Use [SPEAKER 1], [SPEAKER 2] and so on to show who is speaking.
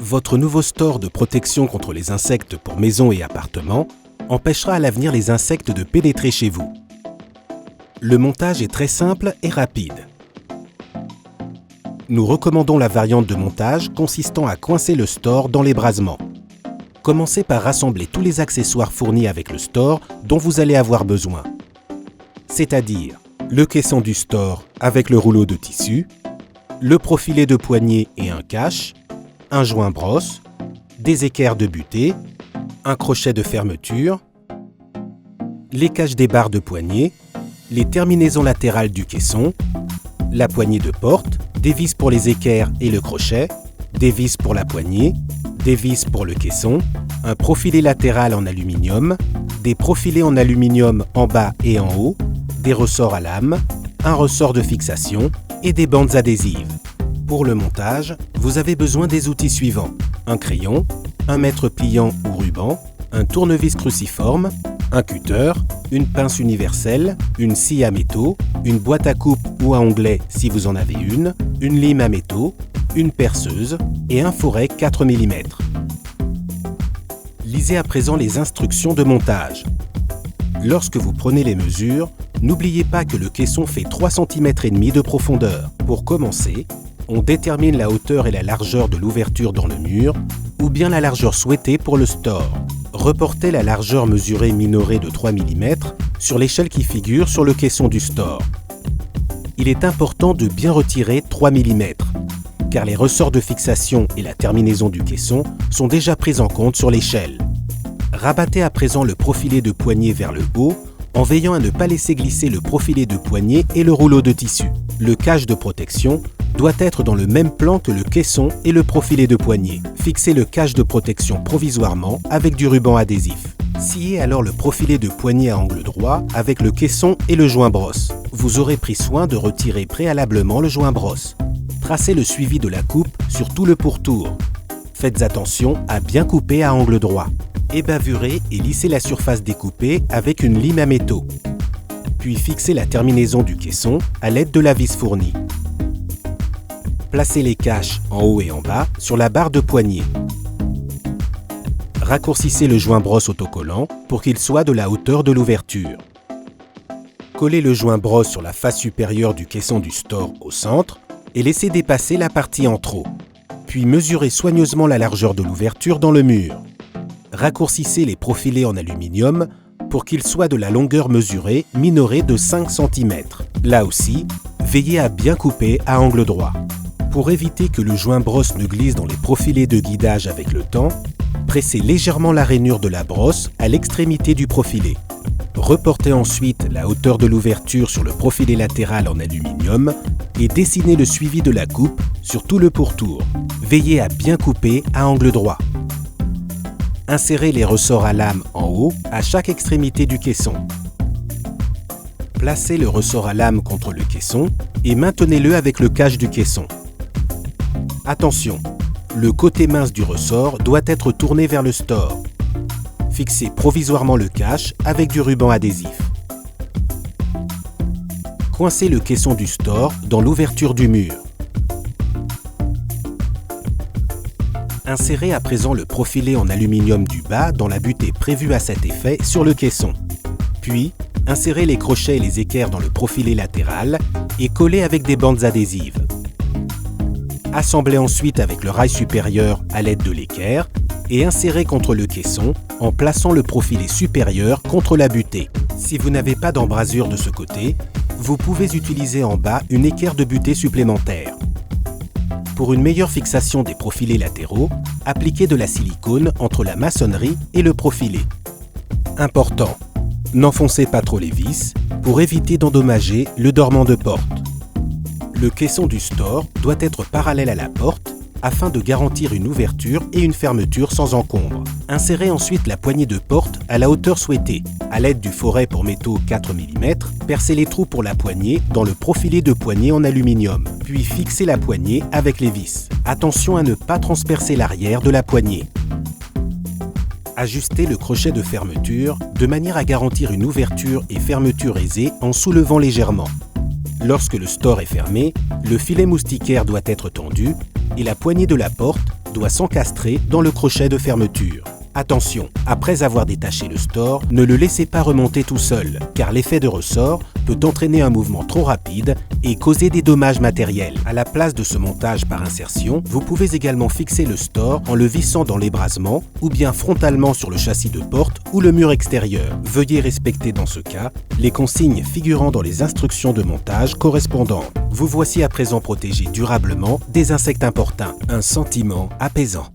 [SPEAKER 1] Votre nouveau store de protection contre les insectes pour maisons et appartements empêchera à l'avenir les insectes de pénétrer chez vous. Le montage est très simple et rapide. Nous recommandons la variante de montage consistant à coincer le store dans l'ébrasement. Commencez par rassembler tous les accessoires fournis avec le store dont vous allez avoir besoin. C'est-à-dire le caisson du store avec le rouleau de tissu, le profilet de poignée et un cache, un joint brosse, des équerres de butée, un crochet de fermeture, les caches des barres de poignée, les terminaisons latérales du caisson, la poignée de porte, des vis pour les équerres et le crochet, des vis pour la poignée, des vis pour le caisson, un profilet latéral en aluminium, des profilés en aluminium en bas et en haut, des ressorts à lame, un ressort de fixation et des bandes adhésives. Pour le montage, vous avez besoin des outils suivants: un crayon, un mètre pliant ou ruban, un tournevis cruciforme, un cutter, une pince universelle, une scie à métaux, une boîte à coupe ou à onglets si vous en avez une lime à métaux, une perceuse et un fourret 4 mm. Lisez à présent les instructions de montage. Lorsque vous prenez les mesures, n'oubliez pas que le caisson fait 3,5 cm de profondeur. Pour commencer, on détermine la hauteur et la largeur de l'ouverture dans le mur, ou bien la largeur souhaitée pour le store. Reportez la largeur mesurée minorée de 3 mm sur l'échelle qui figure sur le caisson du store. Il est important de bien retirer 3 mm, car les ressorts de fixation et la terminaison du caisson sont déjà pris en compte sur l'échelle. Rabattez à présent le profilet de poignée vers le haut, en veillant à ne pas laisser glisser le profilet de poignée et le rouleau de tissu. Le cache de protection doit être dans le même plan que le caisson et le profilet de poignée. Fixez le cache de protection provisoirement avec du ruban adhésif. Sciez alors le profilet de poignée à angle droit avec le caisson et le joint brosse. Vous aurez pris soin de retirer préalablement le joint brosse. Tracez le suivi de la coupe sur tout le pourtour. Faites attention à bien couper à angle droit. Ébavurez et lissez la surface découpée avec une lime à métaux. Puis fixez la terminaison du caisson à l'aide de la vis fournie. Placez les caches en haut et en bas sur la barre de poignée. Raccourcissez le joint brosse autocollant pour qu'il soit de la hauteur de l'ouverture. Collez le joint brosse sur la face supérieure du caisson du store au centre et laissez dépasser la partie en trop. Puis mesurez soigneusement la largeur de l'ouverture dans le mur. Raccourcissez les profilés en aluminium pour qu'ils soient de la longueur mesurée minorée de 5 cm. Là aussi, veillez à bien couper à angle droit. Pour éviter que le joint brosse ne glisse dans les profilés de guidage avec le temps, pressez légèrement la rainure de la brosse à l'extrémité du profilet. Reportez ensuite la hauteur de l'ouverture sur le profilet latéral en aluminium et dessinez le suivi de la coupe sur tout le pourtour. Veillez à bien couper à angle droit. Insérez les ressorts à lame en haut à chaque extrémité du caisson. Placez le ressort à lame contre le caisson et maintenez-le avec le cache du caisson. Attention, le côté mince du ressort doit être tourné vers le store. Fixez provisoirement le cache avec du ruban adhésif. Coincez le caisson du store dans l'ouverture du mur. Insérez à présent le profilet en aluminium du bas dans la butée prévue à cet effet sur le caisson. Puis, insérez les crochets et les équerres dans le profilet latéral et collez avec des bandes adhésives. Assemblez ensuite avec le rail supérieur à l'aide de l'équerre et insérez contre le caisson en plaçant le profilet supérieur contre la butée. Si vous n'avez pas d'embrasure de ce côté, vous pouvez utiliser en bas une équerre de butée supplémentaire. Pour une meilleure fixation des profilés latéraux, appliquez de la silicone entre la maçonnerie et le profilet. Important, n'enfoncez pas trop les vis pour éviter d'endommager le dormant de porte. Le caisson du store doit être parallèle à la porte afin de garantir une ouverture et une fermeture sans encombre. Insérez ensuite la poignée de porte à la hauteur souhaitée. À l'aide du fourret pour métaux 4 mm, percez les trous pour la poignée dans le profilet de poignée en aluminium. Puis fixez la poignée avec les vis. Attention à ne pas transpercer l'arrière de la poignée. Ajustez le crochet de fermeture de manière à garantir une ouverture et fermeture aisée en soulevant légèrement. Lorsque le store est fermé, le filet moustiquaire doit être tendu et la poignée de la porte doit s'encastrer dans le crochet de fermeture. Attention, après avoir détaché le store, ne le laissez pas remonter tout seul, car l'effet de ressort peut entraîner un mouvement trop rapide et causer des dommages matériels. À la place de ce montage par insertion, vous pouvez également fixer le store en le vissant dans l'ébrasement ou bien frontalement sur le châssis de porte ou le mur extérieur. Veuillez respecter dans ce cas les consignes figurant dans les instructions de montage correspondantes. Vous voici à présent protégé durablement des insectes importuns. Un sentiment apaisant.